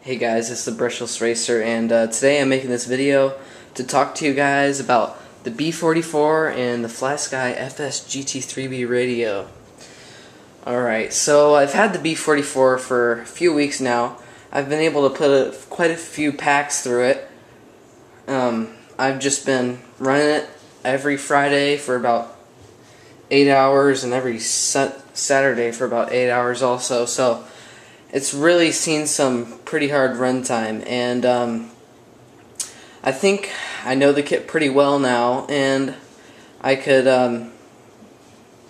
Hey guys, it's the Brushless Racer, and today I'm making this video to talk to you guys about the B44 and the FlySky FS-GT3B radio. Alright, so I've had the B44 for a few weeks now. I've been able to put quite a few packs through it. I've just been running it every Friday for about 8 hours and every Saturday for about 8 hours also, so it's really seen some pretty hard run time, and I think I know the kit pretty well now, and I could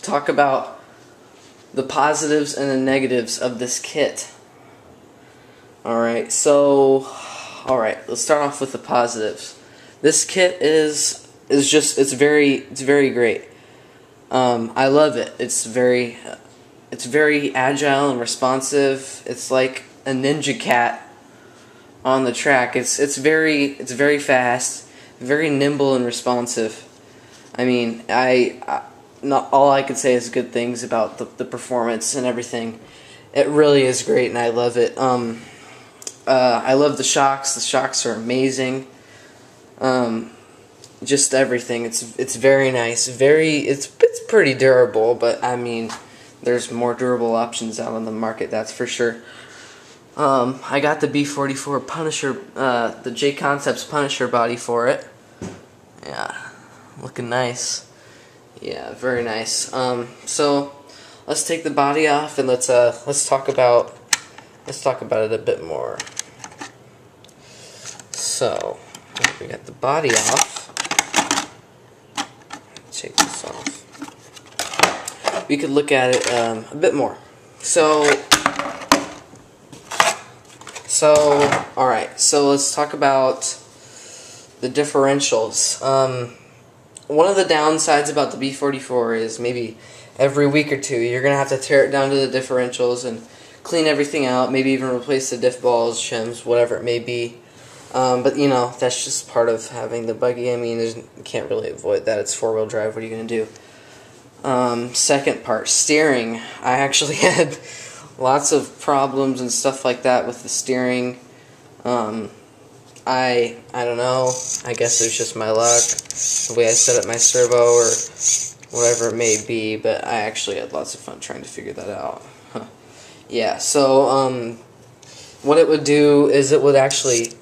talk about the positives and the negatives of this kit. Alright, let's start off with the positives. This kit is very great. I love it. It's very agile and responsive. It's like a ninja cat on the track. It's very fast, very nimble and responsive. I mean, not all I could say is good things about the performance and everything. It really is great, and I love it. I love the shocks. The shocks are amazing. Just everything. It's very nice. It's pretty durable, but I mean, there's more durable options out on the market, that's for sure. I got the B44 Punisher, the J Concepts Punisher body for it. Yeah, looking nice. Yeah, very nice. So let's take the body off and let's talk about it a bit more. So we got the body off. Take this off. We could look at it a bit more. Alright, so let's talk about the differentials. One of the downsides about the B44 is maybe every week or two you're going to have to tear it down to the differentials and clean everything out, maybe even replace the diff balls, shims, whatever it may be. But you know, that's just part of having the buggy. I mean, you can't really avoid that. It's four-wheel drive. What are you going to do? Second part, steering. I actually had lots of problems and stuff like that with the steering. I don't know. I guess it was just my luck, the way I set up my servo or whatever it may be. But I actually had lots of fun trying to figure that out. Yeah. So what it would do is it would actually.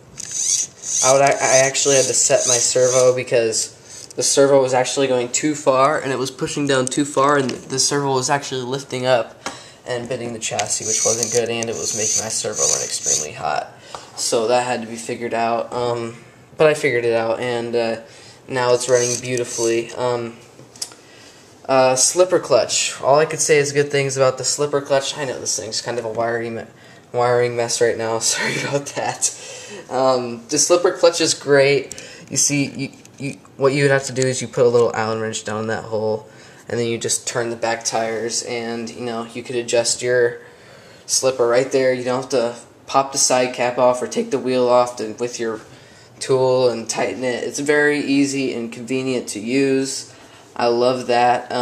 I actually had to set my servo because the servo was actually going too far, and it was pushing down too far, and the servo was actually lifting up and bending the chassis, which wasn't good, and it was making my servo run extremely hot. So that had to be figured out, but I figured it out, and now it's running beautifully. Slipper clutch. All I could say is good things about the slipper clutch. I know this thing's kind of a wiring mess right now. Sorry about that. The slipper clutch is great. You see, what you would have to do is you put a little Allen wrench down in that hole, and then you just turn the back tires, and you know, you could adjust your slipper right there. You don't have to pop the side cap off or take the wheel off with your tool and tighten it. It's very easy and convenient to use. I love that.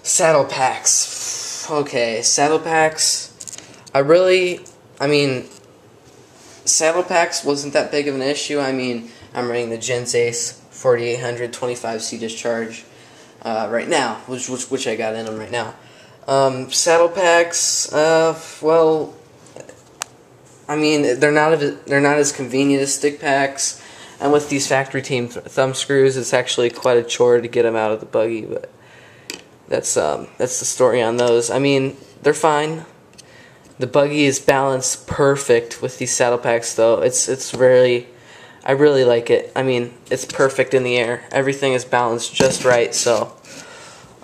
Saddle packs. Okay, saddle packs. Saddle packs wasn't that big of an issue. I mean, I'm running the Gens Ace 4800 25C discharge right now, which I got in them right now. Saddle packs, well, I mean, they're not as convenient as stick packs, and with these factory team thumb screws, it's actually quite a chore to get them out of the buggy. But that's the story on those. I mean, they're fine. The buggy is balanced perfect with these saddle packs, though. I really like it. I mean, it's perfect in the air. Everything is balanced just right. So,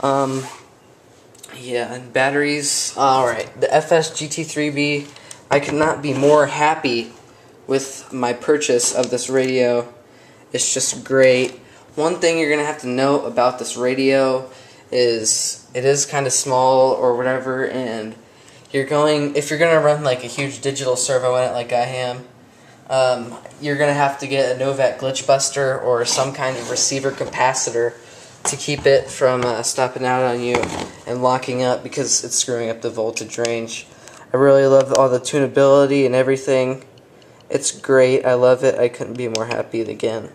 yeah. And batteries. All right, the FS-GT3B. I could not be more happy with my purchase of this radio. It's just great. One thing you're gonna have to note about this radio is it is kind of small or whatever, and if you're gonna run like a huge digital servo in it like I am, you're gonna have to get a Novak glitch buster or some kind of receiver capacitor to keep it from stopping out on you and locking up, because it's screwing up the voltage range. I really love all the tunability and everything. It's great. I love it. I couldn't be more happy again.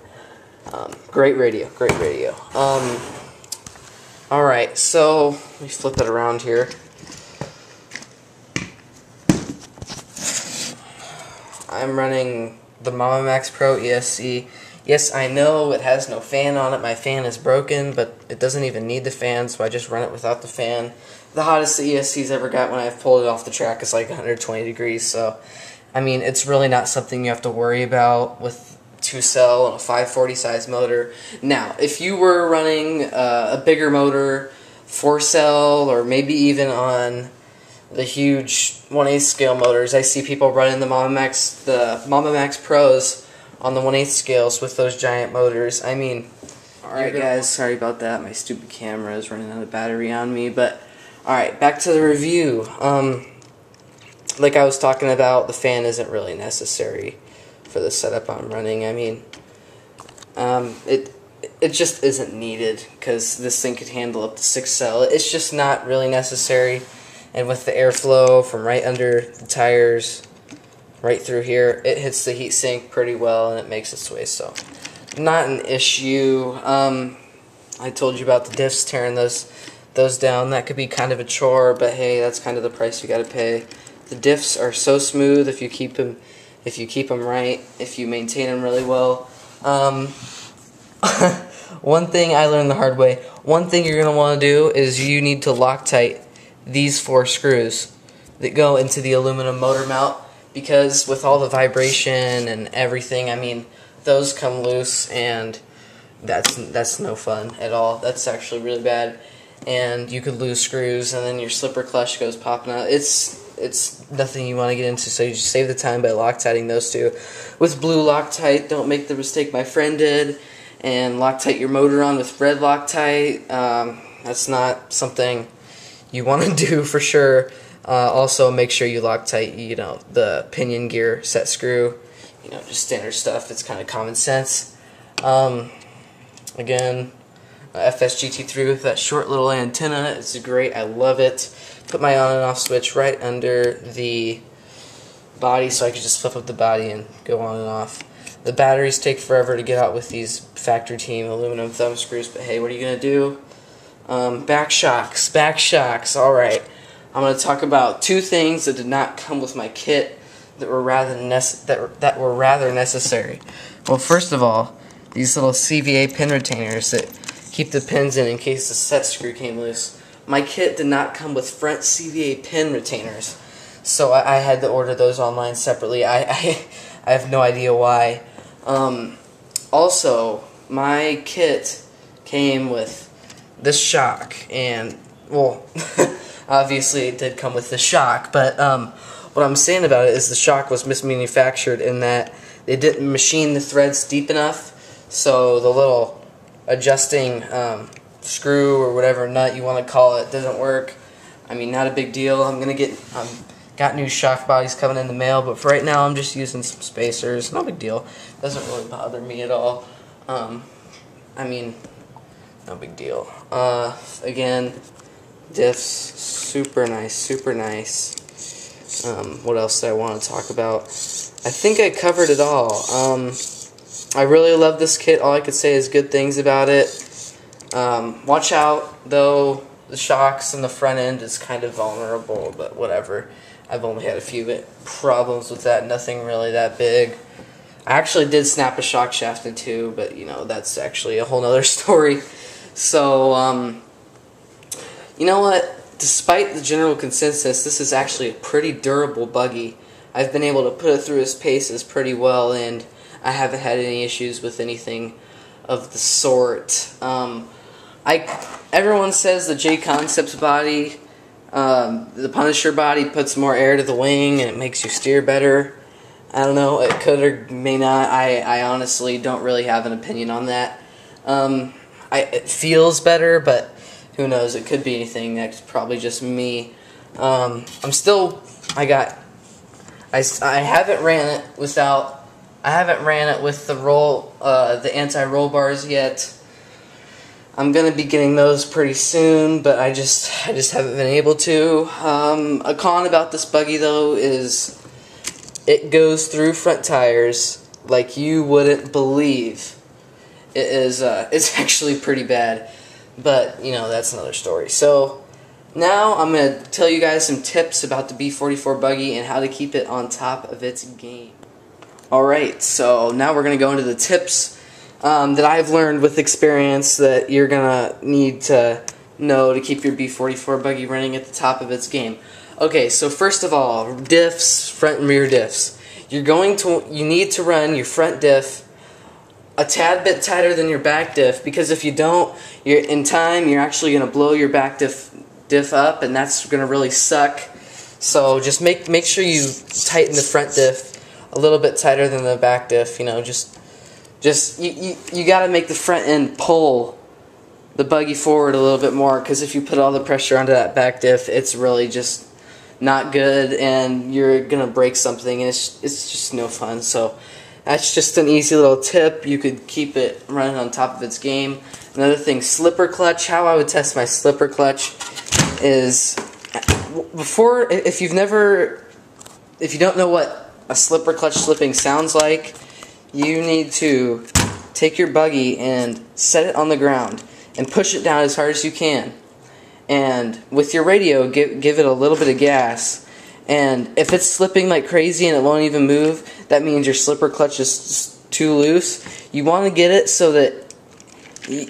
Great radio. Great radio. Alright, so let me flip it around here. I'm running the Mama Max Pro ESC. Yes, I know it has no fan on it. My fan is broken, but it doesn't even need the fan, so I just run it without the fan. The hottest the ESC's ever got when I've pulled it off the track is like 120 degrees, so I mean, it's really not something you have to worry about with 2-cell and a 540 size motor. Now, if you were running a bigger motor, 4-cell, or maybe even on the huge 1/8 scale motors, I see people running the Mama Max Pros on the 1/8 scales with those giant motors. I mean, alright guys, sorry about that. My stupid camera is running out of battery on me, but alright, back to the review. Like I was talking about, the fan isn't really necessary for the setup I'm running. I mean, it just isn't needed because this thing could handle up to 6-cell. It's just not really necessary. And with the airflow from right under the tires, right through here, it hits the heatsink pretty well and it makes its way. So, not an issue. I told you about the diffs, tearing those down. That could be kind of a chore, but hey, that's kind of the price you got to pay. The diffs are so smooth if you keep them right, if you maintain them really well. One thing I learned the hard way. One thing you're going to want to do is you need to Loctite these 4 screws that go into the aluminum motor mount, because with all the vibration and everything, I mean, those come loose and that's no fun at all. That's actually really bad, and you could lose screws and then your slipper clutch goes popping out. It's nothing you want to get into, so you just save the time by Loctiting those 2 with blue Loctite. Don't make the mistake my friend did and Loctite your motor on with red Loctite. That's not something you want to do for sure. Also, make sure you Loctite, the pinion gear set screw. Just standard stuff. It's kind of common sense. Again, FSGT3 with that short little antenna. It's great. I love it. Put my on and off switch right under the body so I could just flip up the body and go on and off. The batteries take forever to get out with these factory team aluminum thumb screws, but hey, what are you going to do? Back shocks. Alright, I'm going to talk about 2 things that did not come with my kit that were rather necessary. Well, first of all, these little CVA pin retainers that keep the pins in case the set screw came loose. My kit did not come with front CVA pin retainers, so I had to order those online separately. I have no idea why. Also, my kit came with this shock, and, well, obviously it did come with the shock, but what I'm saying about it is the shock was mismanufactured in that they didn't machine the threads deep enough, so the little adjusting screw or whatever nut you want to call it doesn't work. I mean, not a big deal. Got new shock bodies coming in the mail, but for right now I'm just using some spacers. No big deal. Doesn't really bother me at all. I mean, no big deal. Again, diffs, super nice. What else do I want to talk about? I think I covered it all. I really love this kit. All I could say is good things about it. Watch out, though, the shocks in the front end is kind of vulnerable, but whatever. I've only had a few problems with that, nothing really that big. I actually did snap a shock shaft in 2, but, that's actually a whole nother story. So, you know what? Despite the general consensus, this is actually a pretty durable buggy. I've been able to put it through its paces pretty well, and I haven't had any issues with anything of the sort. Everyone says the J-Concepts body, the Punisher body puts more air to the wing and it makes you steer better. I don't know, it could or may not. I honestly don't really have an opinion on that. It feels better, but who knows? It could be anything. That's probably just me. I haven't ran it without. I haven't ran it with the anti-roll bars yet. I'm gonna be getting those pretty soon, but I just haven't been able to. A con about this buggy though is it goes through front tires like you wouldn't believe. It is it's actually pretty bad, but you know, that's another story. So now I'm gonna tell you guys some tips about the B44 buggy and how to keep it on top of its game. Alright, so now we're gonna go into the tips that I've learned with experience that you're gonna need to know to keep your B44 buggy running at the top of its game. Okay, so first of all, diffs, front and rear diffs. You need to run your front diff a tad bit tighter than your back diff, because if you don't, in time you're actually gonna blow your back diff up, and that's gonna really suck. So just make sure you tighten the front diff a little bit tighter than the back diff. You know, you got to make the front end pull the buggy forward a little bit more, because if you put all the pressure onto that back diff, it's really just not good, and you're gonna break something, and it's just no fun. So that's just an easy little tip. You could keep it running on top of its game. Another thing, slipper clutch. How I would test my slipper clutch is if you don't know what a slipper clutch slipping sounds like, you need to take your buggy and set it on the ground and push it down as hard as you can. And with your radio, give it a little bit of gas. And if it's slipping like crazy and it won't even move, that means your slipper clutch is too loose. You want to get it so that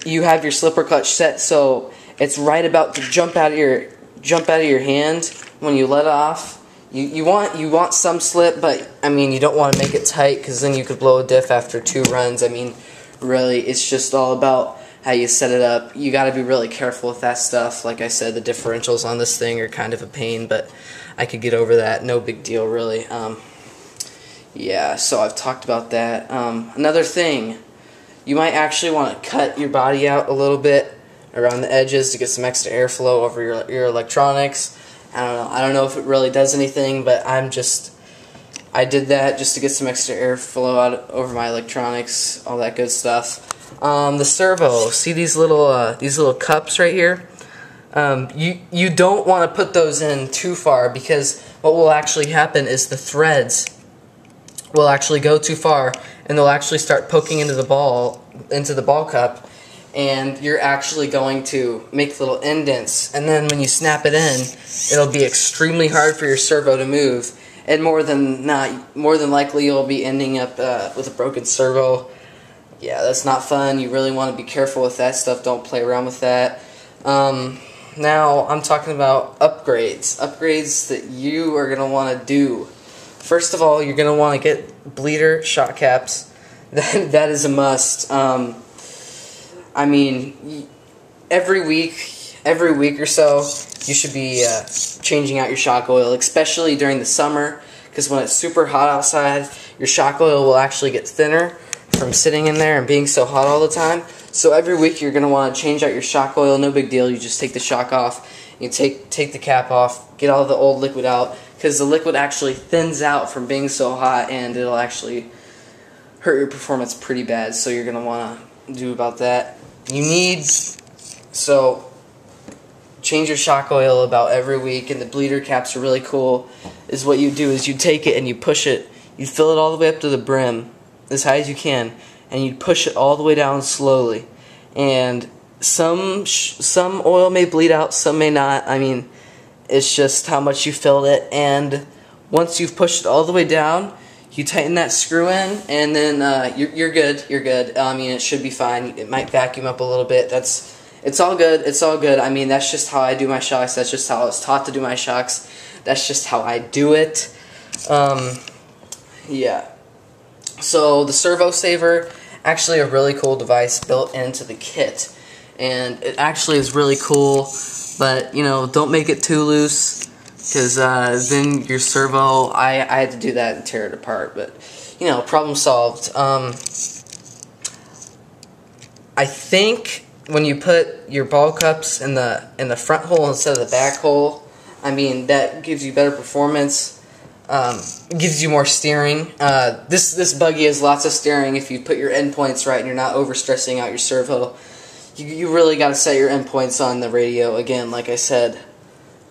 you have your slipper clutch set so it's right about to jump out of your hand when you let off. You want some slip, but I mean, you don't want to make it tight, because then you could blow a diff after 2 runs. I mean, really, it's just all about how you set it up. You got to be really careful with that stuff. Like I said, the differentials on this thing are kind of a pain, but I could get over that. No big deal, really. Yeah, so I've talked about that. Another thing, you might actually want to cut your body out a little bit around the edges to get some extra airflow over your electronics. I don't know if it really does anything, but I did that just to get some extra airflow out over my electronics, all that good stuff. The servo, see these little cups right here? You don't want to put those in too far, because what will actually happen is the threads will actually go too far, and they'll actually start poking into the ball cup, and you're actually going to make little indents, and then when you snap it in, it'll be extremely hard for your servo to move, and more than likely you'll be ending up with a broken servo. Yeah, that's not fun. You really want to be careful with that stuff. Don't play around with that. Now I'm talking about upgrades that you are going to want to do. First of all, you're going to want to get bleeder shock caps. That is a must. I mean, every week or so, you should be changing out your shock oil, especially during the summer, because when it's super hot outside, your shock oil will actually get thinner from sitting in there and being so hot all the time. So every week you're going to want to change out your shock oil. No big deal. You just take the shock off, you take the cap off, get all the old liquid out, because the liquid actually thins out from being so hot, and it'll actually hurt your performance pretty bad. So you're going to want to do about that. So change your shock oil about every week, and the bleeder caps are really cool. Is what you do is you take it and you push it, you fill it all the way up to the brim, as high as you can, and you push it all the way down slowly. And some oil may bleed out, some may not. I mean, it's just how much you filled it. And once you've pushed it all the way down, you tighten that screw in, and then you're good. You're good. I mean, it should be fine. It might vacuum up a little bit. It's all good. It's all good. I mean, that's just how I do my shocks. That's just how I was taught to do my shocks. That's just how I do it. Yeah. So the servo saver, actually a really cool device built into the kit, and it actually is really cool. But you know, don't make it too loose, because then your servo, I had to do that and tear it apart. But you know, problem solved. I think when you put your ball cups in the front hole instead of the back hole, I mean, that gives you better performance. Gives you more steering. This buggy has lots of steering if you put your endpoints right and you're not overstressing out your servo. you really got to set your endpoints on the radio. Again, like I said,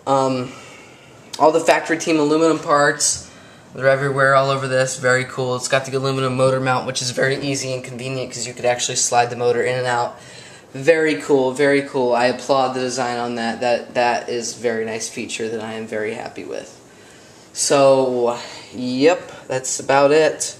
all the factory team aluminum parts, they're everywhere, all over this. Very cool. It's got the aluminum motor mount, which is very easy and convenient because you could actually slide the motor in and out. Very cool, very cool. I applaud the design on that. That is a very nice feature that I am very happy with. So, yep, that's about it.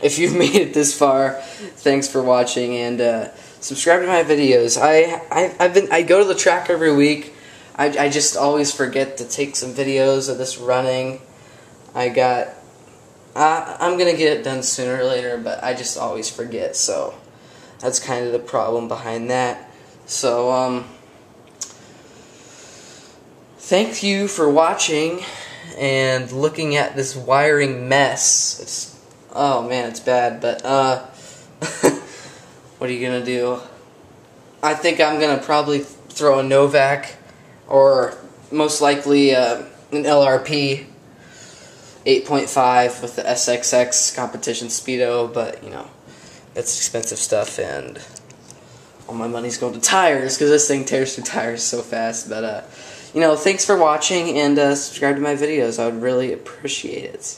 If you've made it this far, thanks for watching, and subscribe to my videos. I go to the track every week. I just always forget to take some videos of this running. I'm gonna get it done sooner or later, but I just always forget. So that's kind of the problem behind that. So thank you for watching and looking at this wiring mess. Oh man, it's bad, but what are you gonna do? I think I'm gonna probably throw a Novak, or most likely an LRP 8.5 with the SXX competition speedo, but you know, that's expensive stuff, and all my money's going to tires because this thing tears through tires so fast. But you know, thanks for watching, and subscribe to my videos. I would really appreciate it.